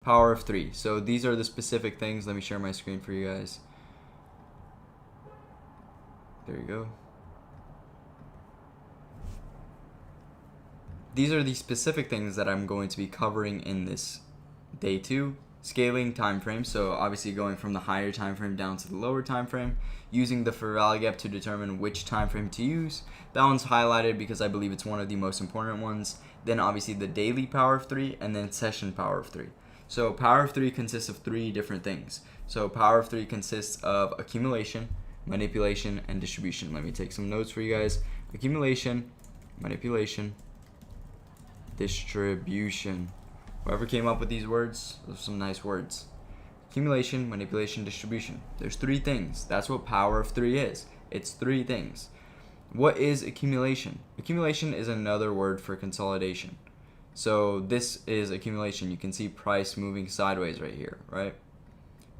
power of 3. So these are the specific things. Let me share my screen for you guys. There you go. These are the specific things that I'm going to be covering in this day 2. Scaling time frame, so obviously going from the higher time frame down to the lower time frame, using the fair value gap to determine which time frame to use. That one's highlighted because I believe it's one of the most important ones. Then obviously the daily power of 3, and then session power of 3. So power of 3 consists of 3 different things. So power of 3 consists of accumulation, manipulation, and distribution. Let me take some notes for you guys. Accumulation, manipulation, distribution. Whoever came up with these words, those are some nice words. Accumulation, manipulation, distribution. There's 3 things. That's what power of 3 is. It's 3 things. What is accumulation? Accumulation is another word for consolidation. So this is accumulation. You can see price moving sideways right here, right?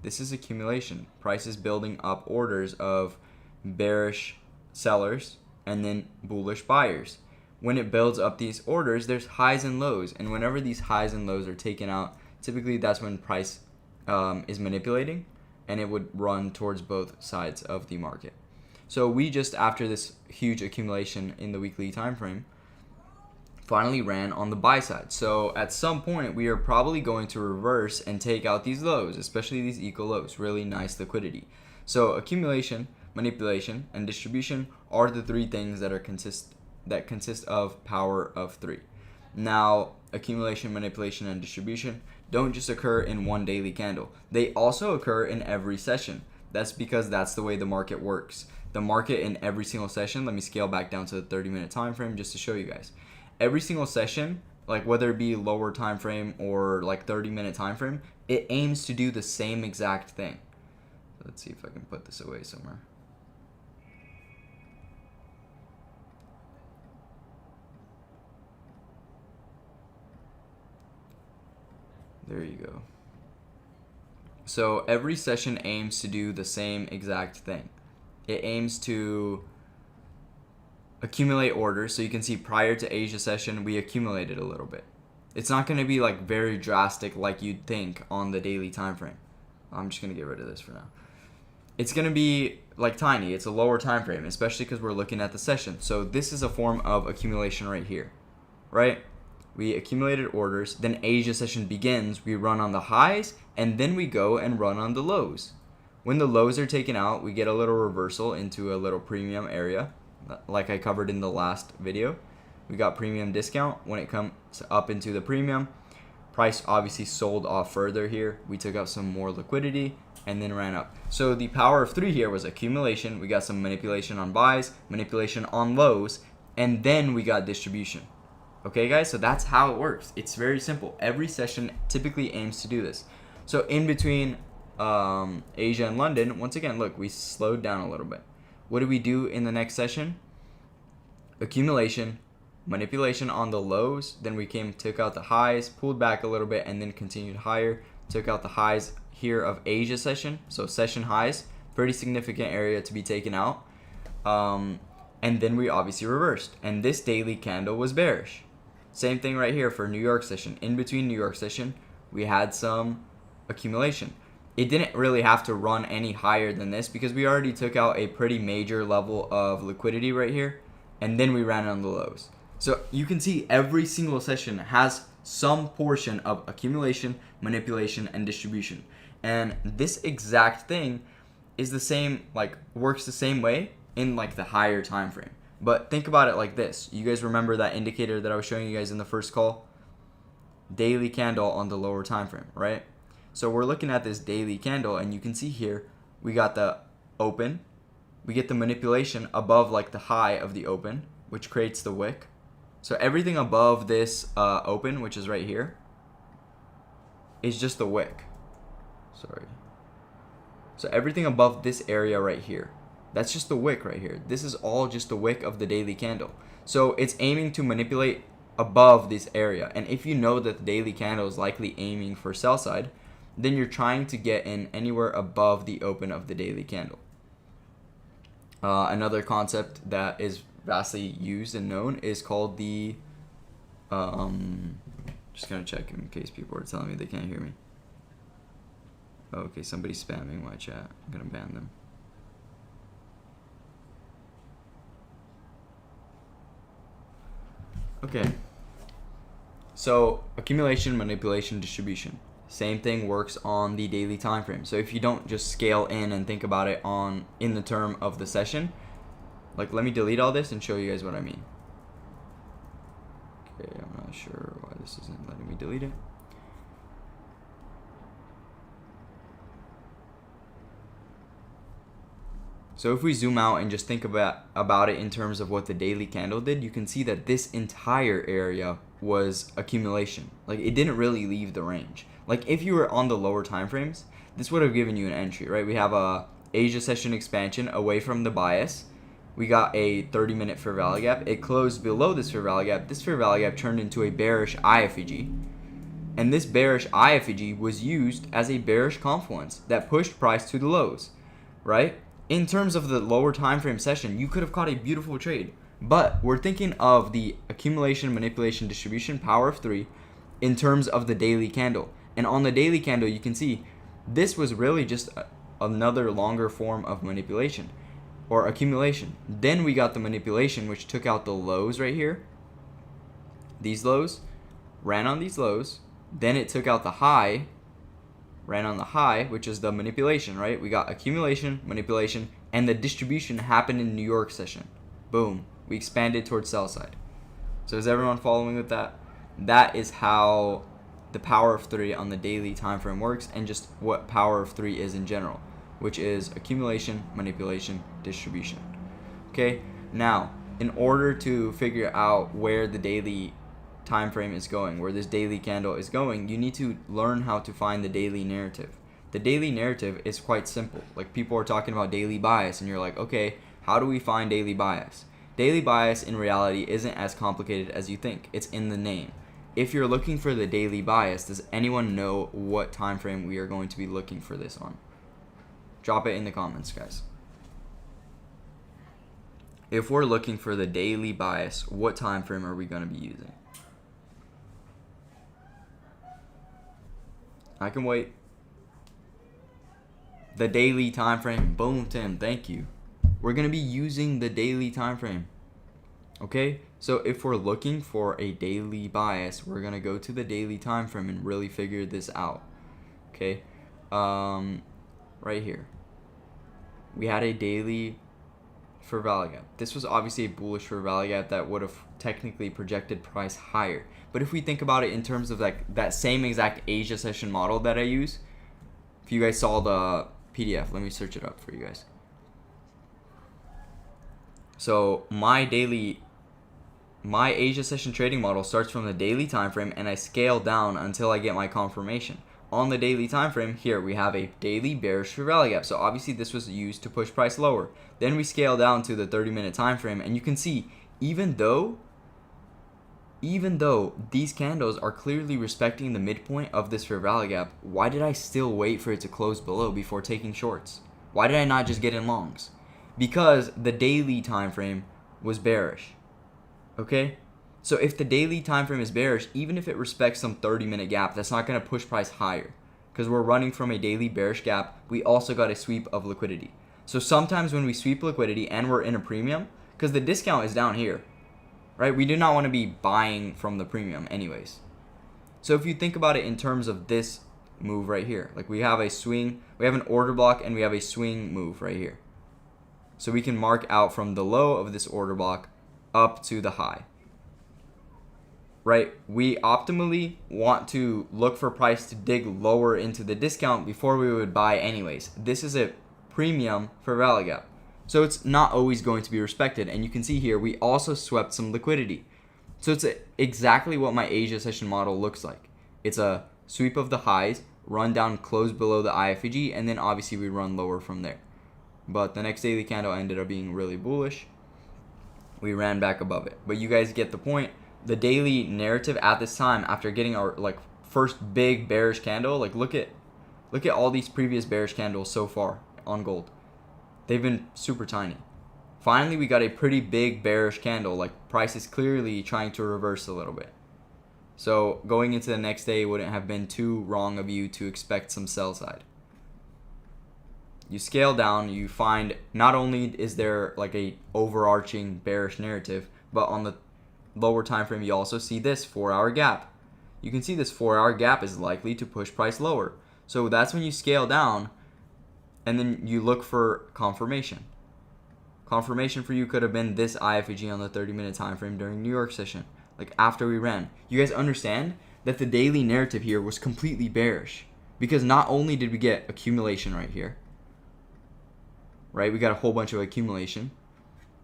This is accumulation. Price is building up orders of bearish sellers and then bullish buyers. When it builds up these orders, there's highs and lows, and whenever these highs and lows are taken out, typically that's when price is manipulating, and it would run towards both sides of the market. So we just, after this huge accumulation in the weekly time frame, finally ran on the buy side. So at some point, we are probably going to reverse and take out these lows, especially these equal lows. Really nice liquidity. So accumulation, manipulation, and distribution are the 3 things that consist of power of 3. Now, accumulation, manipulation, and distribution don't just occur in one daily candle. They also occur in every session. That's because that's the way the market works. The market in every single session, let me scale back down to the 30-minute time frame just to show you guys. Every single session, like whether it be lower time frame or like 30-minute time frame, it aims to do the same exact thing. Let's see if I can put this away somewhere. There you go. So every session aims to do the same exact thing. It aims to accumulate orders. So you can see prior to Asia session, we accumulated a little bit. It's not going to be like very drastic like you'd think on the daily time frame. I'm just going to get rid of this for now. It's going to be like tiny. It's a lower time frame, especially because we're looking at the session. So this is a form of accumulation right here, right? We accumulated orders, then Asia session begins, we run on the highs, and then we go and run on the lows. When the lows are taken out, we get a little reversal into a little premium area, like I covered in the last video. We got premium discount. When it comes up into the premium, price obviously sold off further here. We took out some more liquidity and then ran up. So the power of 3 here was accumulation. We got some manipulation on buys, manipulation on lows, and then we got distribution. Okay, guys, so that's how it works. It's very simple. Every session typically aims to do this. So in between Asia and London, once again, look, we slowed down a little bit. What did we do in the next session? Accumulation, manipulation on the lows. Then we took out the highs, pulled back a little bit, and then continued higher. Took out the highs here of Asia session. So session highs, pretty significant area to be taken out. And then we obviously reversed. And this daily candle was bearish. Same thing right here for New York session. In between New York session, we had some accumulation. It didn't really have to run any higher than this because we already took out a pretty major level of liquidity right here, and then we ran on the lows. So you can see every single session has some portion of accumulation, manipulation, and distribution. And this exact thing is the same, like works the same way in like the higher time frame. But think about it like this. You guys remember that indicator that I was showing you guys in the first call? Daily candle on the lower time frame, right? So we're looking at this daily candle, and you can see here we got the open. We get the manipulation above like the high of the open, which creates the wick. So everything above this open, which is right here, is just the wick. Sorry. So everything above this area right here, that's just the wick right here. This is all just the wick of the daily candle. So it's aiming to manipulate above this area. And if you know that the daily candle is likely aiming for sell side, then you're trying to get in anywhere above the open of the daily candle. Another concept that is vastly used and known is called the, just gonna check in case people are telling me they can't hear me. Oh, okay, somebody's spamming my chat. I'm gonna ban them. Okay. So accumulation, manipulation, distribution. Same thing works on the daily time frame. So if you don't just scale in and think about it in the term of the session, like let me delete all this and show you guys what I mean. Okay, I'm not sure why this isn't letting me delete it. So if we zoom out and just think about it in terms of what the daily candle did, you can see that this entire area was accumulation. Like it didn't really leave the range. Like if you were on the lower time frames, this would have given you an entry, right? We have a Asia session expansion away from the bias. We got a 30-minute fair value gap. It closed below this fair value gap. This fair value gap turned into a bearish IFEG. And this bearish IFEG was used as a bearish confluence that pushed price to the lows, right? In terms of the lower time frame session, you could have caught a beautiful trade. But we're thinking of the accumulation, manipulation, distribution, power of 3 in terms of the daily candle. And on the daily candle, you can see this was really just another longer form of manipulation or accumulation. Then we got the manipulation, which took out the lows right here. These lows, ran on these lows. Then it took out the high, ran on the high, which is the manipulation, right? We got accumulation, manipulation, and the distribution happened in New York session. Boom. We expanded towards sell side. So is everyone following with that? That is how the power of 3 on the daily time frame works, and just what power of 3 is in general, which is accumulation, manipulation, distribution. Okay? Now, in order to figure out where the daily time frame is going, where this daily candle is going, you need to learn how to find the daily narrative. The daily narrative is quite simple. Like people are talking about daily bias and you're like, okay, how do we find daily bias? Daily bias in reality isn't as complicated as you think. It's in the name. If you're looking for the daily bias, does anyone know what time frame we are going to be looking for this on? Drop it in the comments, guys. If we're looking for the daily bias, what time frame are we going to be using? I can wait. The daily time frame. Boom, Tim. Thank you. We're going to be using the daily time frame. Okay? So if we're looking for a daily bias, we're going to go to the daily time frame and really figure this out. Okay? Right here. We had a daily fair value gap. This was obviously a bullish fair value gap that would have technically projected price higher. But if we think about it in terms of like that same exact Asia session model that I use, if you guys saw the PDF, let me search it up for you guys. So my Asia session trading model starts from the daily time frame and I scale down until I get my confirmation. On the daily time frame, here we have a daily bearish fair value gap. So obviously this was used to push price lower. Then we scale down to the 30-minute time frame, and you can see even though these candles are clearly respecting the midpoint of this fair value gap, why did I still wait for it to close below before taking shorts? Why did I not just get in longs? Because the daily time frame was bearish. Okay? So if the daily time frame is bearish, even if it respects some 30-minute gap, that's not going to push price higher. Because we're running from a daily bearish gap, we also got a sweep of liquidity. So sometimes when we sweep liquidity and we're in a premium, because the discount is down here, right? We do not want to be buying from the premium anyways. So if you think about it in terms of this move right here, like we have a swing, we have an order block, and we have a swing move right here. So we can mark out from the low of this order block up to the high. Right? We optimally want to look for price to dig lower into the discount before we would buy anyways. This is a premium for value gap. So it's not always going to be respected. And you can see here, we also swept some liquidity. So it's exactly what my Asia session model looks like. It's a sweep of the highs, run down, close below the IFEG, and then obviously we run lower from there. But the next daily candle ended up being really bullish. We ran back above it. But you guys get the point. The daily narrative at this time, after getting our first big bearish candle, look at all these previous bearish candles so far on gold. They've been super tiny. Finally, we got a pretty big bearish candle. Price is clearly trying to reverse a little bit. So going into the next day, it wouldn't have been too wrong of you to expect some sell side. you scale down, you find not only is there like a overarching bearish narrative, but on the lower time frame you also see this 4-hour gap. You can see this 4-hour gap is likely to push price lower. So that's when you scale down and then you look for confirmation. Confirmation for you could have been this IFEG on the 30-minute time frame during New York session, like after we ran. You guys understand that the daily narrative here was completely bearish, because not only did we get accumulation right here, right? We got a whole bunch of accumulation.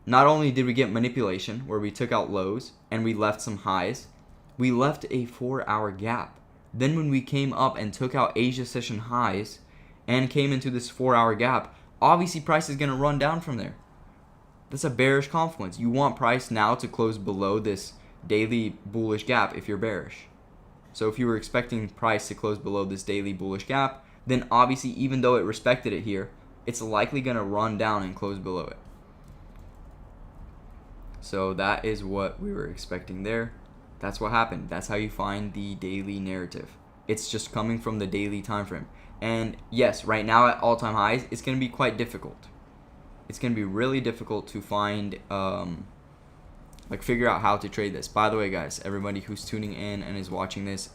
Not only did we get manipulation where we took out lows and we left some highs, we left a 4-hour gap. Then when we came up and took out Asia session highs and came into this 4-hour gap, obviously price is going to run down from there. That's a bearish confluence. You want price now to close below this daily bullish gap if you're bearish. So if you were expecting price to close below this daily bullish gap, then obviously even though it respected it here, it's likely going to run down and close below it. So that is what we were expecting there. That's what happened. That's how you find the daily narrative. It's just coming from the daily time frame. And yes, right now at all-time highs, it's going to be quite difficult. It's going to be really difficult to find, figure out how to trade this. By the way, guys, everybody who's tuning in and is watching this,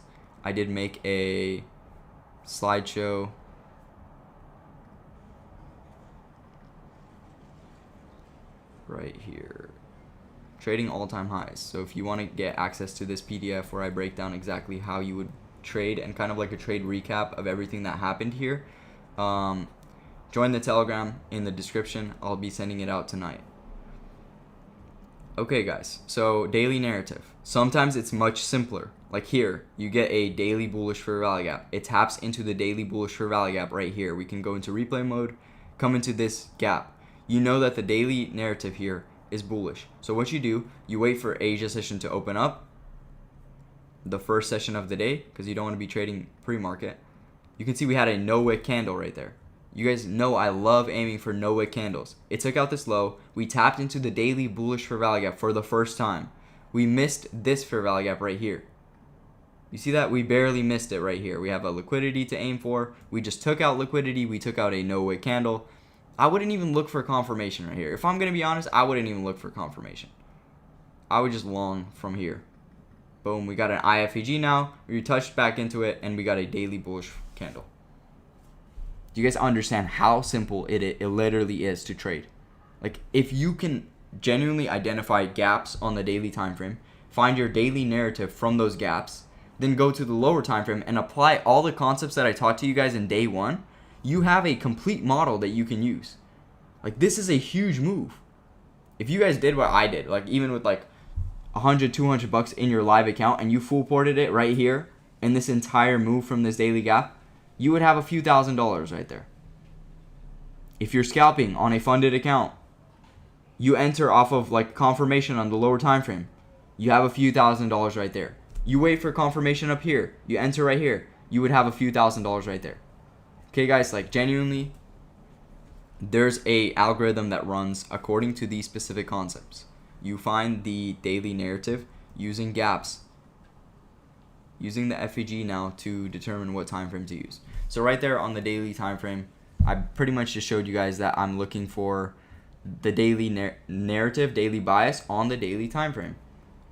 I did make a slideshow right here. Trading all-time highs. So if you want to get access to this PDF where I break down exactly how you would trade and kind of like a trade recap of everything that happened here, join the Telegram in the description. I'll be sending it out tonight. Okay, guys, so daily narrative. Sometimes it's much simpler. Like here, you get a daily bullish fair value gap. It taps into the daily bullish fair value gap right here. We can go into replay mode, come into this gap. You know that the daily narrative here is bullish. So what you do, you wait for Asia session to open up, the first session of the day, because you don't want to be trading pre-market. You can see we had a no wick candle right there. You guys know I love aiming for no wick candles. It took out this low. We tapped into the daily bullish fair value gap for the first time. We missed this fair value gap right here. You see that? We barely missed it right here. We have a liquidity to aim for. We just took out liquidity. We took out a no wick candle. I wouldn't even look for confirmation right here. If I'm going to be honest, I wouldn't even look for confirmation. I would just long from here. Boom, we got an IFEG now. We touched back into it, and we got a daily bullish candle. Do you guys understand how simple it literally is to trade? Like, if you can genuinely identify gaps on the daily time frame, find your daily narrative from those gaps, then go to the lower time frame and apply all the concepts that I taught to you guys in day one, you have a complete model that you can use. Like, this is a huge move. If you guys did what I did, like even with like $100-200 in your live account and you full ported it right here in this entire move from this daily gap, you would have a few $1,000s right there. If you're scalping on a funded account, you enter off of like confirmation on the lower time frame, you have a few $1,000s right there. You wait for confirmation up here, you enter right here, you would have a few $1,000s right there. Okay, guys, like genuinely, there's a algorithm that runs according to these specific concepts. You find the daily narrative using gaps, using the FEG now to determine what time frame to use. So right there on the daily time frame, I pretty much just showed you guys that I'm looking for the daily narrative, daily bias on the daily time frame.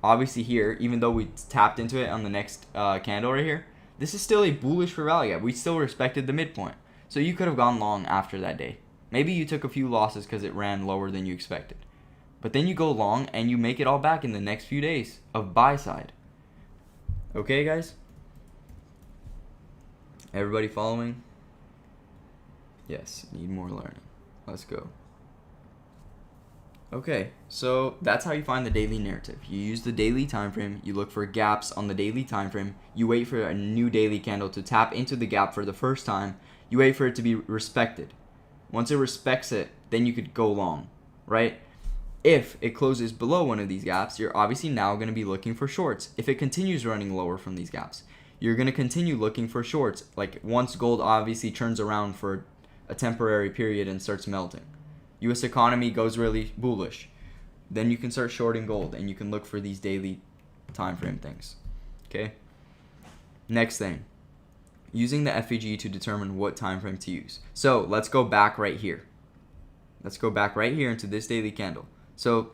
Obviously here, even though we tapped into it on the next candle right here, this is still a bullish for value gap. We still respected the midpoint. So you could have gone long after that day. Maybe you took a few losses because it ran lower than you expected. But then you go long and you make it all back in the next few days of buy side. Okay, guys? Everybody following? Yes, need more learning. Let's go. Okay, so that's how you find the daily narrative. You use the daily time frame, you look for gaps on the daily time frame, you wait for a new daily candle to tap into the gap for the first time, you wait for it to be respected. Once it respects it, then you could go long, right? If it closes below one of these gaps, you're obviously now going to be looking for shorts. If it continues running lower from these gaps, you're going to continue looking for shorts. Like once gold obviously turns around for a temporary period and starts melting. US economy goes really bullish. Then you can start shorting gold and you can look for these daily time frame things. Okay? Next thing. using the FVG to determine what time frame to use. So let's go back right here. Let's go back right here into this daily candle. So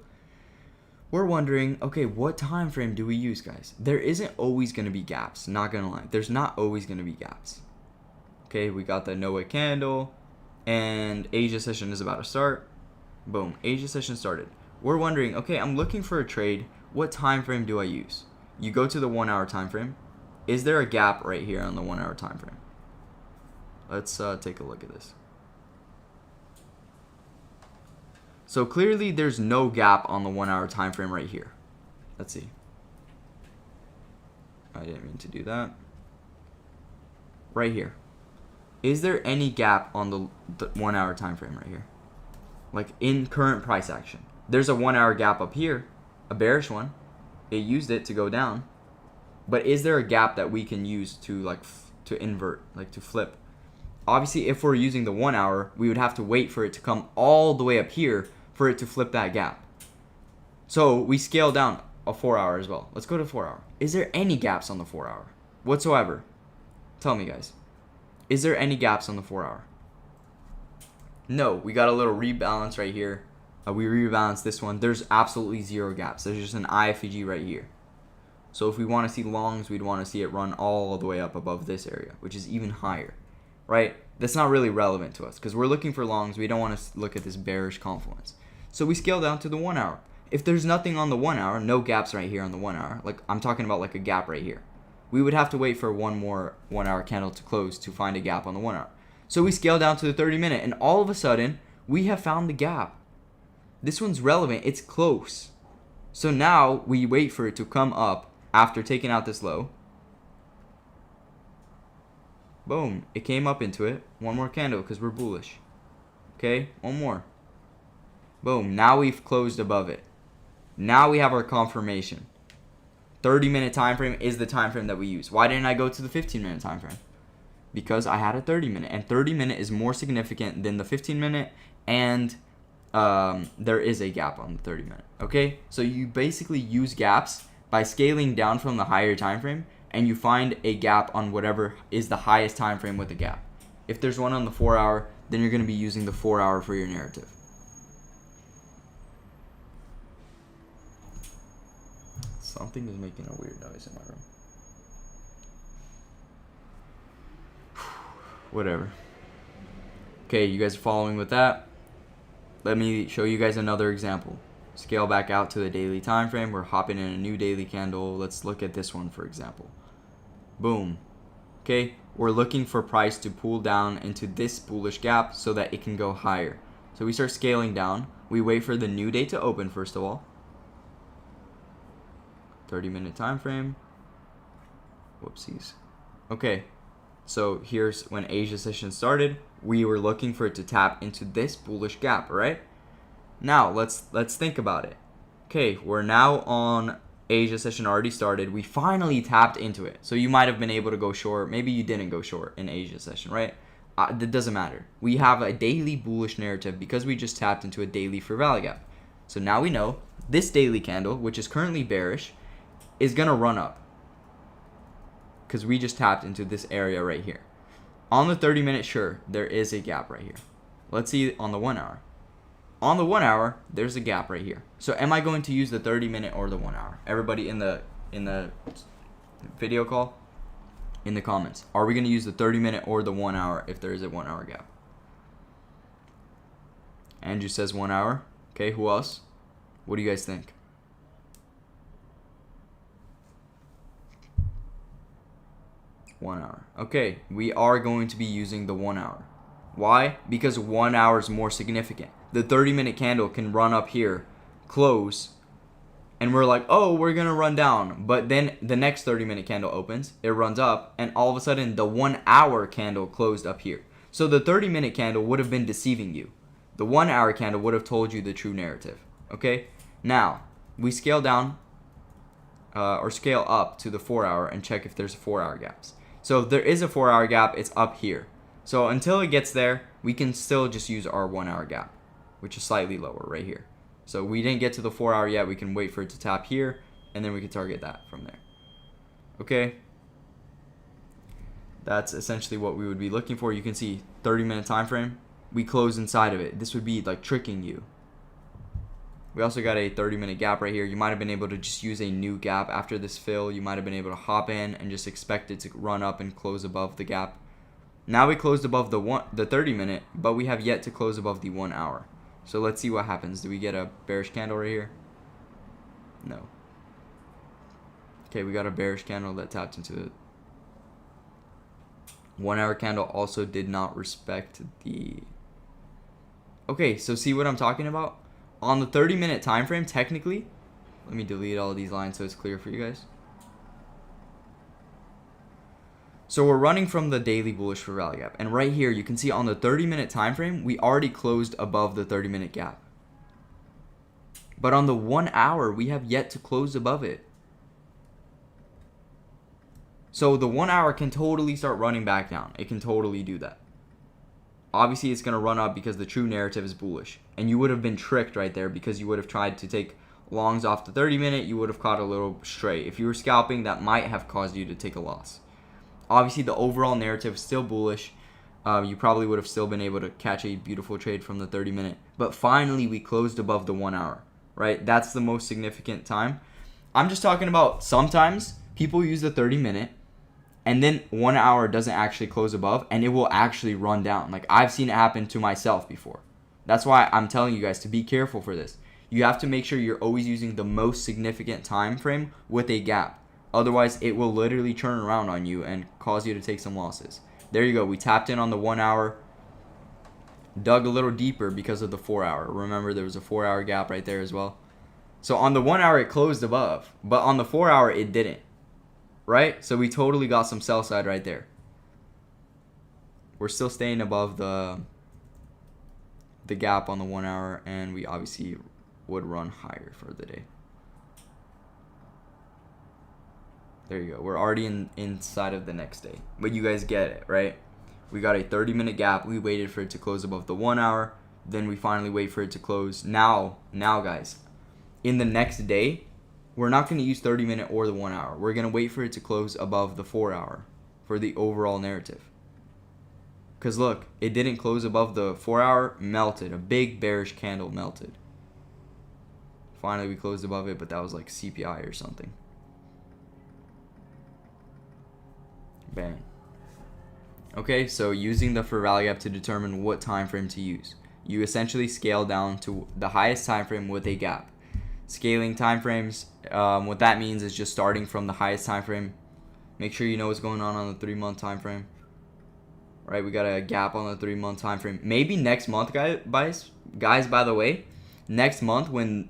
we're wondering, okay, what time frame do we use, guys? There isn't always going to be gaps, not going to lie. There's not always going to be gaps. Okay, we got the Noah candle, and Asia session is about to start. Boom, Asia session started. We're wondering, okay, I'm looking for a trade. What time frame do I use? You go to the 1 hour time frame. Is there a gap right here on the 1 hour time frame? Let's take a look at this. So clearly there's no gap on the 1 hour time frame right here. Let's see. I didn't mean to do that. Right here. Is there any gap on the 1 hour time frame right here? Like in current price action. There's a 1 hour gap up here, a bearish one. It used it to go down. But is there a gap that we can use to to invert, like to flip? Obviously, if we're using the 1 hour, we would have to wait for it to come all the way up here for it to flip that gap. So we scale down a 4 hour as well. Let's go to 4 hour. Is there any gaps on the 4 hour whatsoever? Tell me, guys. Is there any gaps on the 4 hour? No, we got a little rebalance right here. We rebalanced this one. There's absolutely zero gaps. There's just an IFVG right here. So if we want to see longs, we'd want to see it run all the way up above this area, which is even higher, right? That's not really relevant to us because we're looking for longs. We don't want to look at this bearish confluence. So we scale down to the 1 hour. If there's nothing on the 1 hour, no gaps right here on the 1 hour, like I'm talking about like a gap right here, we would have to wait for one more 1 hour candle to close to find a gap on the 1 hour. So we scale down to the 30 minute and all of a sudden we have found the gap. This one's relevant. It's close. So now we wait for it to come up after taking out this low. Boom. It came up into it. One more candle because we're bullish. Okay, one more. Boom. Now we've closed above it. Now we have our confirmation. 30-minute time frame is the time frame that we use. Why didn't I go to the 15-minute time frame? Because I had a 30-minute, and 30-minute is more significant than the 15-minute, and there is a gap on the 30-minute. Okay, so you basically use gaps by scaling down from the higher time frame, and you find a gap on whatever is the highest time frame with a gap. If there's one on the 4 hour, then you're going to be using the 4 hour for your narrative. Something is making a weird noise in my room. Whatever. Okay, you guys are following with that? Let me show you guys another example. Scale back out to the daily time frame. We're hopping in a new daily candle. Let's look at this one, for example. Boom. Okay, we're looking for price to pull down into this bullish gap so that it can go higher. So we start scaling down. We wait for the new day to open, first of all. 30-minute time frame. Whoopsies. Okay, so here's when Asia session started. We were looking for it to tap into this bullish gap, right? Now let's think about it. Okay, we're now on Asia session already started. We finally tapped into it. So you might have been able to go short. Maybe you didn't go short in Asia session, right? That doesn't matter. We have a daily bullish narrative because we just tapped into a daily for value gap. So now we know this daily candle, which is currently bearish, is going to run up because we just tapped into this area right here. On the 30-minute, sure, there is a gap right here. Let's see on the 1 hour. On the 1 hour, there's a gap right here. So am I going to use the 30-minute or the 1 hour? Everybody in the video call, in the comments, are we going to use the 30-minute or the 1 hour if there is a 1 hour gap? Andrew says 1 hour. Okay, who else? What do you guys think? One hour. Okay, we are going to be using the 1 hour. Why? Because 1 hour is more significant. The 30-minute candle can run up here, close, and we're like, oh, we're going to run down. But then the next 30-minute candle opens, it runs up, and all of a sudden the 1 hour candle closed up here. So the 30-minute candle would have been deceiving you. The 1 hour candle would have told you the true narrative. Okay? Now, we scale down or scale up to the 4 hour and check if there's 4 hour gaps. So if there is a 4 hour gap, it's up here. So until it gets there, we can still just use our 1 hour gap, which is slightly lower right here. So we didn't get to the 4 hour yet. We can wait for it to tap here, and then we can target that from there. Okay. That's essentially what we would be looking for. You can see 30-minute time frame. We close inside of it. This would be like tricking you. We also got a 30-minute gap right here. You might have been able to just use a new gap after this fill. You might have been able to hop in and just expect it to run up and close above the gap. Now we closed above the 30-minute, but we have yet to close above the 1 hour. So let's see what happens. Do we get a bearish candle right here? No. Okay, we got a bearish candle that tapped into it. 1 hour candle also did not respect the... Okay, so see what I'm talking about? On the 30-minute time frame, technically, let me delete all of these lines so it's clear for you guys. So we're running from the daily bullish for rally gap, and right here you can see on the 30-minute time frame we already closed above the 30-minute gap. But on the 1 hour we have yet to close above it. So the 1 hour can totally start running back down. It can totally do that. Obviously it's going to run up because the true narrative is bullish. And you would have been tricked right there because you would have tried to take longs off the 30-minute. You would have caught a little stray. If you were scalping, that might have caused you to take a loss. Obviously the overall narrative is still bullish. You probably would have still been able to catch a beautiful trade from the 30-minute. But finally we closed above the 1 hour. Right? That's the most significant time. I'm just talking about sometimes people use the 30-minute. And then 1 hour doesn't actually close above, and it will actually run down. Like, I've seen it happen to myself before. That's why I'm telling you guys to be careful for this. You have to make sure you're always using the most significant time frame with a gap. Otherwise, it will literally turn around on you and cause you to take some losses. There you go. We tapped in on the 1 hour, dug a little deeper because of the 4 hour. Remember, there was a 4 hour gap right there as well. So on the 1 hour, it closed above, but on the 4 hour, it didn't. Right? So we totally got some sell side right there. We're still staying above the gap on the 1 hour, and we obviously would run higher for the day. There you go. We're already inside of the next day. But you guys get it, right? We got a 30-minute gap. We waited for it to close above the 1 hour. Then we finally wait for it to close. Now guys, in the next day, we're not going to use 30-minute or the 1 hour. We're going to wait for it to close above the 4 hour for the overall narrative. Because look, it didn't close above the 4 hour, melted. A big bearish candle melted. Finally, we closed above it, but that was like CPI or something. Bang. Okay, so using the for rally gap to determine what time frame to use. You essentially scale down to the highest time frame with a gap. Scaling time frames, what that means is just starting from the highest time frame. Make sure you know what's going on the 3-month time frame. Right, we got a gap on the 3-month time frame. Maybe next month, guys. By the way, next month when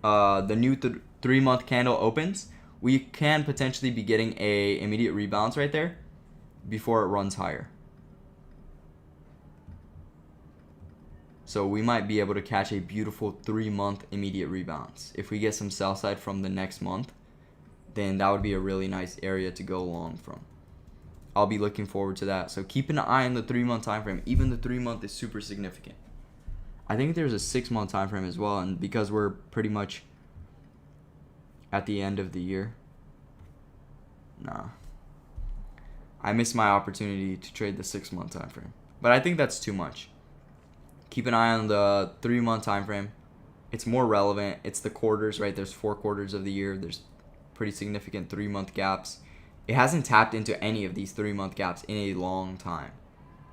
the new 3-month candle opens, we can potentially be getting a immediate rebalance right there before it runs higher. So we might be able to catch a beautiful 3-month immediate rebalance. If we get some sell side from the next month, then that would be a really nice area to go long from. I'll be looking forward to that. So keep an eye on the 3-month time frame. Even the 3-month is super significant. I think there's a 6-month time frame as well, and because we're pretty much at the end of the year, I missed my opportunity to trade the 6-month time frame. But I think that's too much. Keep an eye on the 3-month time frame. It's more relevant. It's the quarters, right? There's 4 quarters of the year. There's pretty significant 3-month gaps. It hasn't tapped into any of these 3-month gaps in a long time,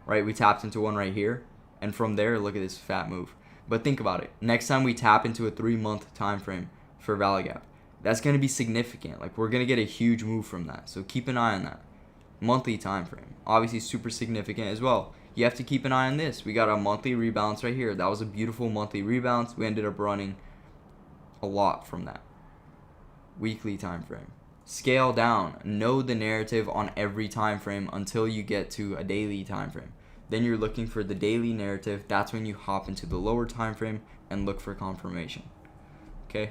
right? We tapped into one right here, and from there, look at this fat move. But think about it. Next time we tap into a 3-month time frame for rally gap, that's going to be significant. Like, we're going to get a huge move from that. So keep an eye on that. Monthly time frame, obviously super significant as well. You have to keep an eye on this. We got a monthly rebalance right here. That was a beautiful monthly rebalance. We ended up running a lot from that. Weekly time frame. Scale down. Know the narrative on every time frame until you get to a daily time frame. Then you're looking for the daily narrative. That's when you hop into the lower time frame and look for confirmation. Okay?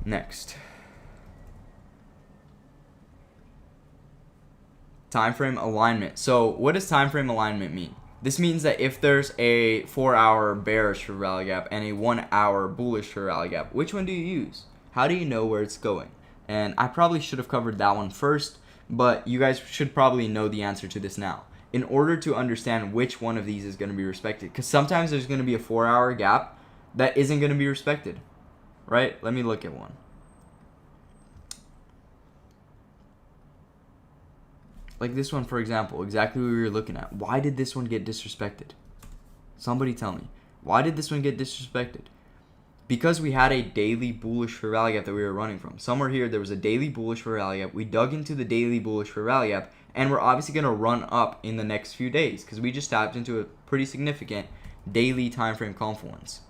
Next, time frame alignment. So what does time frame alignment mean? This means that if there's a 4-hour bearish fair value gap and a 1-hour bullish fair value gap, which one do you use? How do you know where it's going? And I probably should have covered that one first, but you guys should probably know the answer to this now. In order to understand which one of these is going to be respected, because sometimes there's going to be a 4-hour gap that isn't going to be respected, right? Let me look at one. Like this one, for example, exactly what we were looking at. Why did this one get disrespected? Somebody tell me. Why did this one get disrespected? Because we had a daily bullish fair value gap that we were running from. Somewhere here, there was a daily bullish fair value gap. We dug into the daily bullish fair value gap, and we're obviously going to run up in the next few days because we just tapped into a pretty significant daily time frame confluence.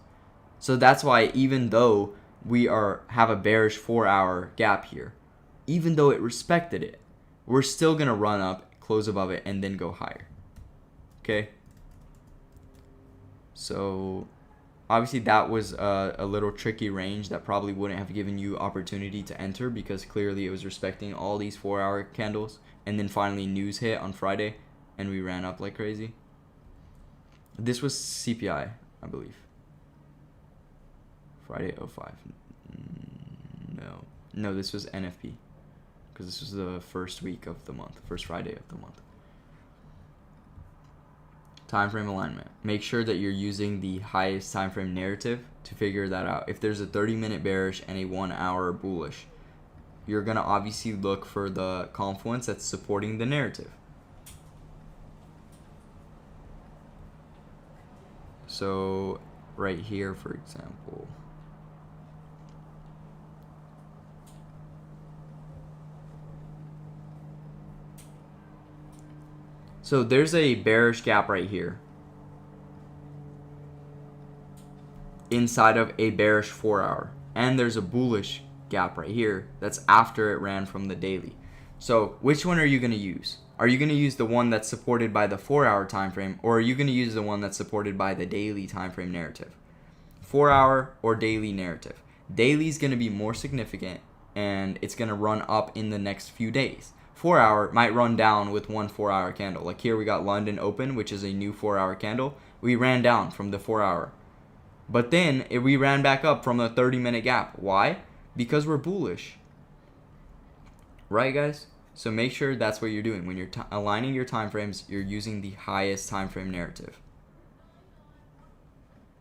So that's why even though we have a bearish 4-hour gap here, even though it respected it, we're still going to run up, close above it, and then go higher. Okay? So obviously that was a little tricky range that probably wouldn't have given you opportunity to enter because clearly it was respecting all these 4-hour candles. And then finally news hit on Friday and we ran up like crazy. This was CPI, I believe. Friday 05. No, this was NFP. Because this was the first week of the month, first Friday of the month. Time frame alignment. Make sure that you're using the highest time frame narrative to figure that out. If there's a 30-minute bearish and a 1-hour bullish, you're going to obviously look for the confluence that's supporting the narrative. So right here, for example, so there's a bearish gap right here inside of a bearish 4-hour, and there's a bullish gap right here that's after it ran from the daily. So which one are you going to use? Are you going to use the one that's supported by the 4-hour time frame, or are you going to use the one that's supported by the daily time frame narrative? 4-hour or daily narrative. Daily is going to be more significant and it's going to run up in the next few days. 4-hour might run down with one 4-hour candle. Like here we got London open, which is a new 4-hour candle. We ran down from the 4-hour. But then we ran back up from the 30-minute gap. Why? Because we're bullish. Right, guys? So make sure that's what you're doing. When you're aligning your time frames, you're using the highest time frame narrative.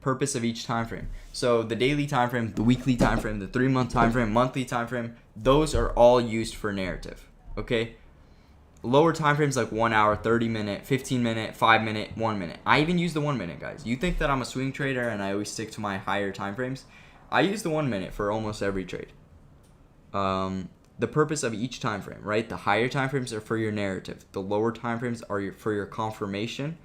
Purpose of each time frame. So the daily time frame, the weekly time frame, the 3-month time frame, monthly time frame, those are all used for narrative. Okay? Lower time frames like 1 hour, 30-minute, 15-minute, 5-minute, 1 minute. I even use the 1 minute, guys. You think that I'm a swing trader and I always stick to my higher time frames? I use the 1 minute for almost every trade. The purpose of each time frame, right? The higher time frames are for your narrative. The lower time frames are for your confirmation,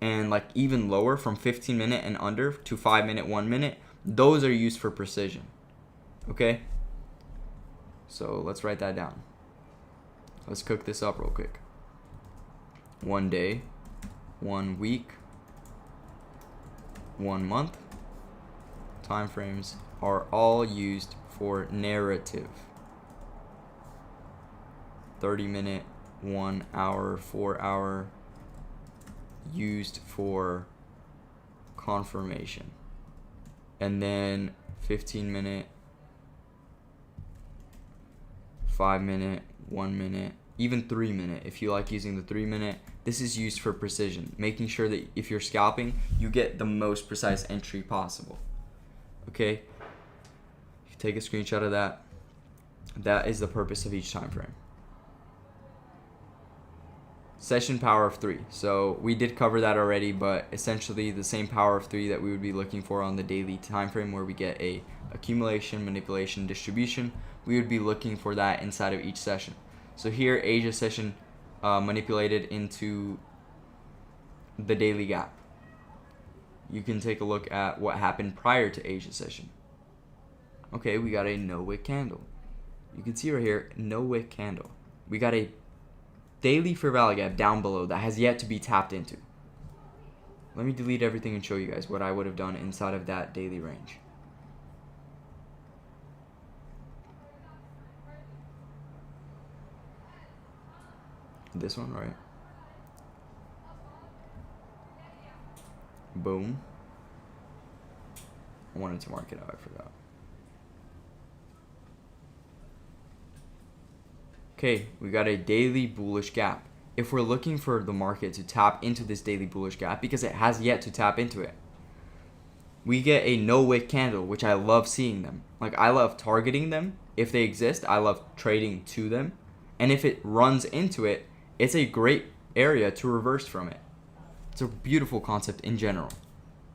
and like even lower from 15-minute and under to 5-minute, 1 minute. Those are used for precision. Okay? So let's write that down. Let's cook this up real quick. 1 day, 1 week, 1 month. Time frames are all used for narrative. 30-minute, 1 hour, 4-hour, used for confirmation. And then 15-minute, 5-minute, 1 minute, even 3-minute. If you like using the 3-minute, this is used for precision, making sure that if you're scalping, you get the most precise entry possible. Okay? You take a screenshot of that. That is the purpose of each time frame. Session power of 3. So we did cover that already, but essentially the same power of 3 that we would be looking for on the daily time frame, where we get a accumulation, manipulation, distribution. We would be looking for that inside of each session. So here, Asia session manipulated into the daily gap. You can take a look at what happened prior to Asia session. Okay, we got a no wick candle. You can see right here, no wick candle. We got a daily fair value gap down below that has yet to be tapped into. Let me delete everything and show you guys what I would have done inside of that daily range. This one, right? Boom. I wanted to mark it out, I forgot. Okay, we got a daily bullish gap. If we're looking for the market to tap into this daily bullish gap, because it has yet to tap into it, we get a no wick candle, which I love seeing them. Like, I love targeting them. If they exist, I love trading to them. And if it runs into it, it's a great area to reverse from it. It's a beautiful concept in general.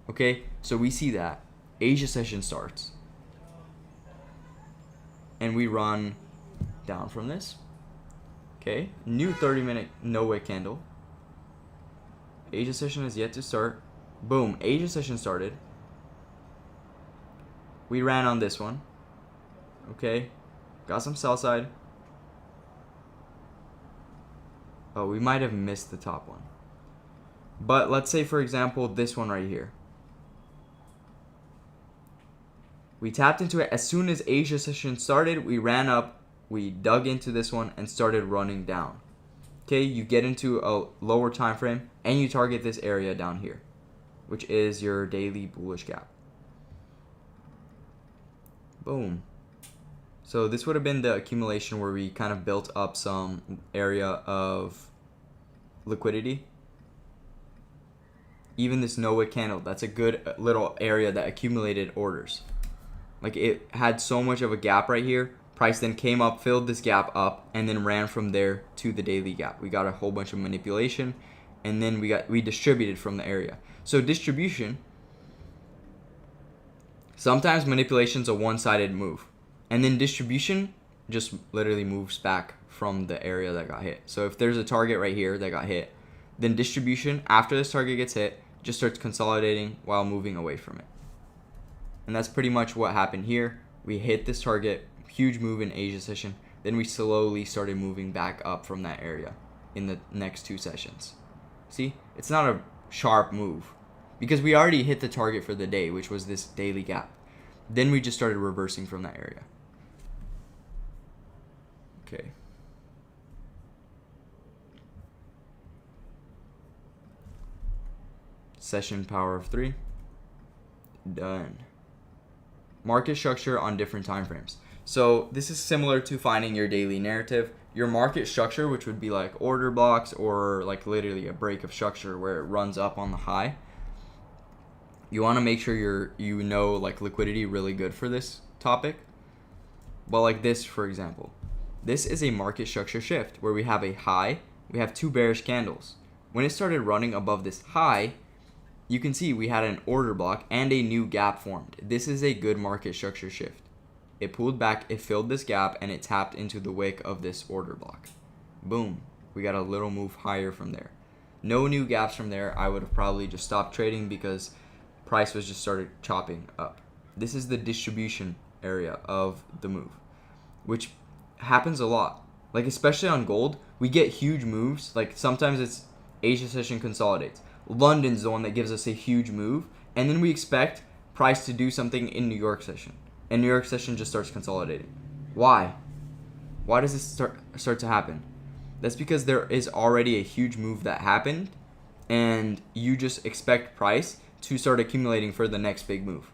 Okay, so we see that. Asia session starts. And we run down from this. Okay, new 30-minute no wick candle. Asia session is yet to start. Boom, Asia session started. We ran on this one. Okay, got some sell side. Oh, we might have missed the top one. But let's say, for example, this one right here. We tapped into it as soon as Asia session started. We ran up, we dug into this one and started running down. Okay, you get into a lower time frame and you target this area down here, which is your daily bullish gap. Boom. So this would have been the accumulation where we kind of built up some area of liquidity. Even this no wick candle, that's a good little area that accumulated orders. Like, it had so much of a gap right here. Price then came up, filled this gap up, and then ran from there to the daily gap. We got a whole bunch of manipulation, and then we distributed from the area. So distribution, sometimes manipulation's a one-sided move, and then distribution just literally moves back from the area that got hit. So if there's a target right here that got hit, then distribution after this target gets hit just starts consolidating while moving away from it. And that's pretty much what happened here. We hit this target, huge move in Asia session, then we slowly started moving back up from that area in the next two sessions. See, it's not a sharp move because we already hit the target for the day, which was this daily gap. Then we just started reversing from that area. Okay. Session power of 3. Done. Market structure on different time frames. So this is similar to finding your daily narrative. Your market structure, which would be like order blocks or like literally a break of structure where it runs up on the high. You want to make sure you know like liquidity really good for this topic. Well, like this, for example. This is a market structure shift where we have a high, we have two bearish candles. When it started running above this high, you can see we had an order block and a new gap formed. This is a good market structure shift. It pulled back, it filled this gap, and it tapped into the wick of this order block. Boom. We got a little move higher from there. No new gaps from there. I would have probably just stopped trading because price was just started chopping up. This is the distribution area of the move, which happens a lot. Like, especially on gold, we get huge moves. Like, sometimes it's Asia session consolidates. London's the one that gives us a huge move, and then we expect price to do something in New York session, and New York session just starts consolidating. Why does this start to happen? That's because there is already a huge move that happened, and you just expect price to start accumulating for the next big move.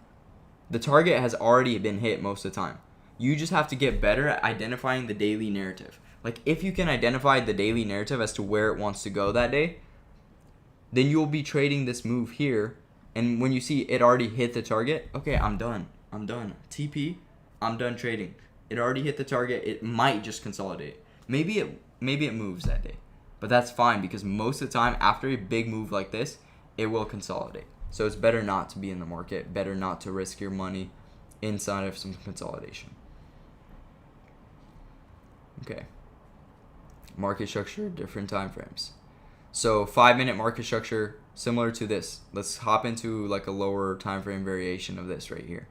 The target has already been hit most of the time. You just have to get better at identifying the daily narrative. Like, if you can identify the daily narrative as to where it wants to go that day, then you'll be trading this move here, and when you see it already hit the target, okay, I'm done. TP, I'm done trading. It already hit the target. It might just consolidate. Maybe it moves that day, but that's fine because most of the time after a big move like this, it will consolidate. So it's better not to be in the market, better not to risk your money inside of some consolidation. Okay. Market structure, different time frames. So 5-minute market structure, similar to this. Let's hop into like a lower time frame variation of this right here.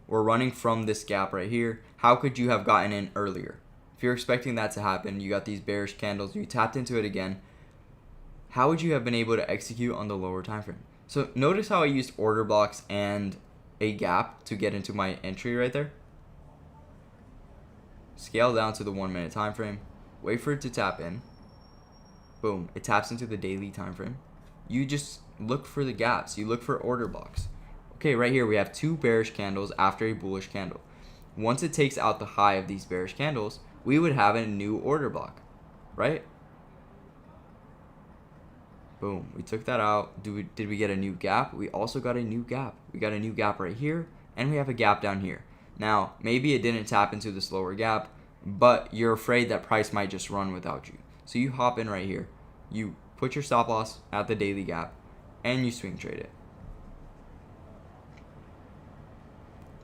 We're running from this gap right here. How could you have gotten in earlier? If you're expecting that to happen, you got these bearish candles, you tapped into it again. How would you have been able to execute on the lower time frame? So notice how I used order blocks and a gap to get into my entry right there. Scale down to the 1-minute time frame. Wait for it to tap in. Boom, it taps into the daily time frame. You just look for the gaps. You look for order blocks. Okay, right here we have 2 bearish candles after a bullish candle. Once it takes out the high of these bearish candles, we would have a new order block, right? Boom, we took that out. Did we get a new gap? We also got a new gap. We got a new gap right here, and we have a gap down here. Now, maybe it didn't tap into this lower gap, but you're afraid that price might just run without you. So you hop in right here. You put your stop loss at the daily gap, and you swing trade it.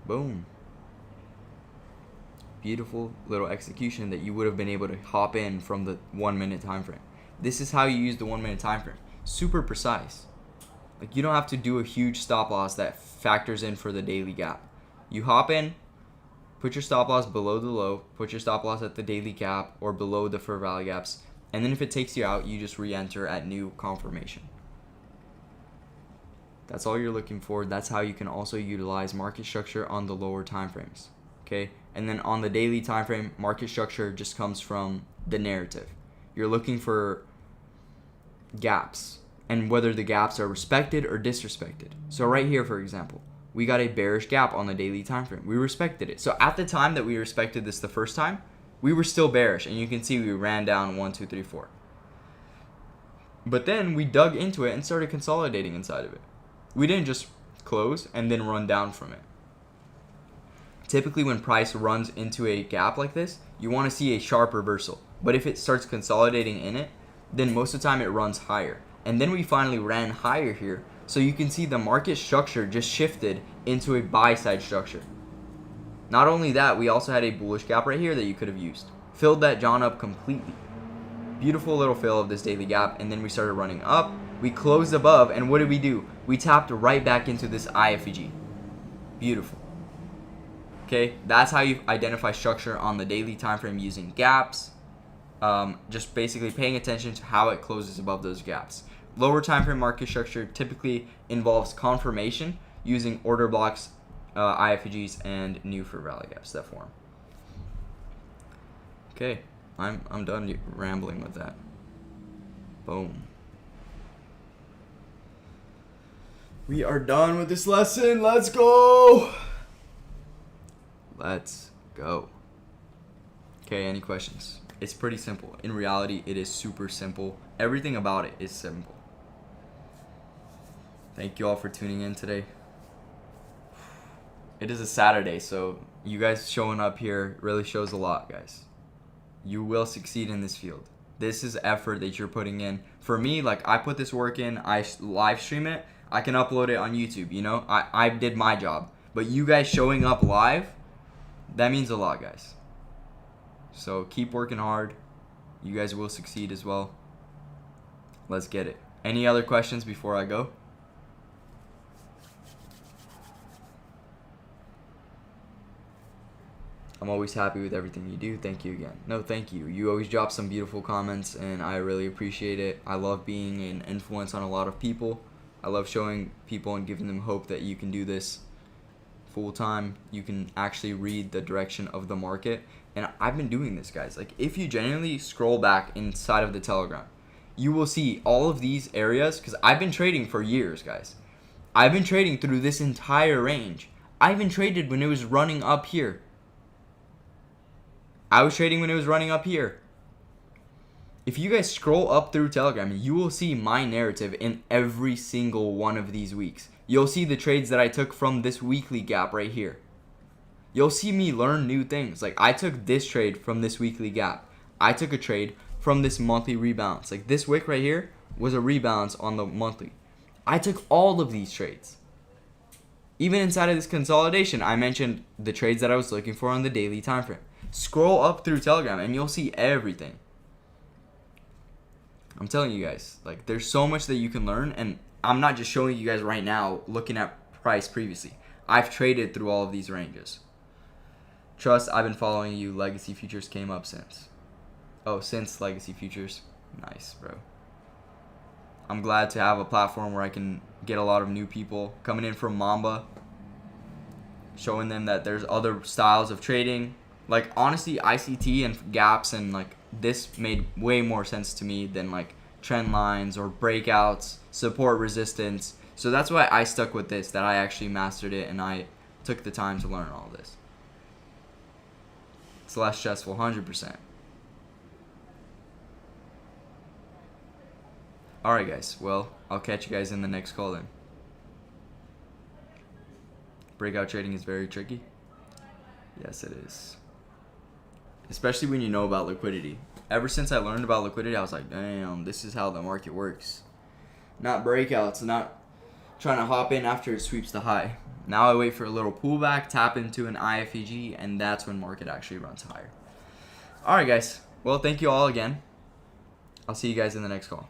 Boom. Beautiful little execution that you would have been able to hop in from the 1 minute time frame. This is how you use the 1 minute time frame. Super precise. Like, you don't have to do a huge stop loss that factors in for the daily gap. You hop in, put your stop loss below the low, put your stop loss at the daily gap or below the fair value gaps, and then if it takes you out, you just re-enter at new confirmation. That's all you're looking for. That's how you can also utilize market structure on the lower time frames. Okay? And then on the daily time frame, market structure just comes from the narrative. You're looking for gaps and whether the gaps are respected or disrespected. So right here, for example, we got a bearish gap on the daily time frame. We respected it. So at the time that we respected this the first time, we were still bearish, and you can see we ran down 1, 2, 3, 4. But then we dug into it and started consolidating inside of it. We didn't just close and then run down from it. Typically when price runs into a gap like this, you want to see a sharp reversal. But if it starts consolidating in it, then most of the time it runs higher. And then we finally ran higher here. So you can see the market structure just shifted into a buy side structure. Not only that, we also had a bullish gap right here that you could have used. Filled that John up completely. Beautiful little fill of this daily gap, and then we started running up. We closed above, and what did we do? We tapped right back into this IFG. Beautiful. Okay, that's how you identify structure on the daily time frame using gaps. Just basically paying attention to how it closes above those gaps. Lower time frame market structure typically involves confirmation using order blocks, IFGs, and new fair value gaps that form. Okay, I'm done rambling with that. Boom. We are done with this lesson. Let's go. Let's go. Okay, any questions? It's pretty simple. In reality, it is super simple. Everything about it is simple. Thank you all for tuning in today. It is a Saturday, so you guys showing up here really shows a lot, guys. You will succeed in this field. This is effort that you're putting in. For me, like, I put this work in, I live stream it, I can upload it on YouTube, you know? I did my job. But you guys showing up live, that means a lot, guys. So keep working hard. You guys will succeed as well. Let's get it. Any other questions before I go? I'm always happy with everything you do. Thank you again. No, thank you. You always drop some beautiful comments, and I really appreciate it. I love being an influence on a lot of people. I love showing people and giving them hope that you can do this full time. You can actually read the direction of the market. And I've been doing this, guys. Like, if you genuinely scroll back inside of the Telegram, you will see all of these areas, because I've been trading for years, guys. I've been trading through this entire range. I even traded when it was running up here. I was trading when it was running up here. If you guys scroll up through Telegram, you will see my narrative in every single one of these weeks. You'll see the trades that I took from this weekly gap right here. You'll see me learn new things. Like, I took this trade from this weekly gap. I took a trade from this monthly rebalance. Like, this wick right here was a rebalance on the monthly. I took all of these trades. Even inside of this consolidation, I mentioned the trades that I was looking for on the daily time frame. Scroll up through Telegram and you'll see everything. I'm telling you guys, like, there's so much that you can learn, and I'm not just showing you guys right now looking at price previously. I've traded through all of these ranges. Trust, I've been following you. Legacy Futures came up since. Oh, since Legacy Futures. Nice, bro. I'm glad to have a platform where I can get a lot of new people coming in from Mamba, showing them that there's other styles of trading. Like, honestly, ICT and gaps and, like, this made way more sense to me than, like, trend lines or breakouts, support, resistance. So that's why I stuck with this, that I actually mastered it and I took the time to learn all this. It's less stressful, 100%. Alright guys, well, I'll catch you guys in the next call then. Breakout trading is very tricky. Yes, it is. Especially when you know about liquidity. Ever since I learned about liquidity, I was like, damn, this is how the market works. Not breakouts, not trying to hop in after it sweeps the high. Now I wait for a little pullback, tap into an IFEG, and that's when market actually runs higher. Alright guys, well, thank you all again. I'll see you guys in the next call.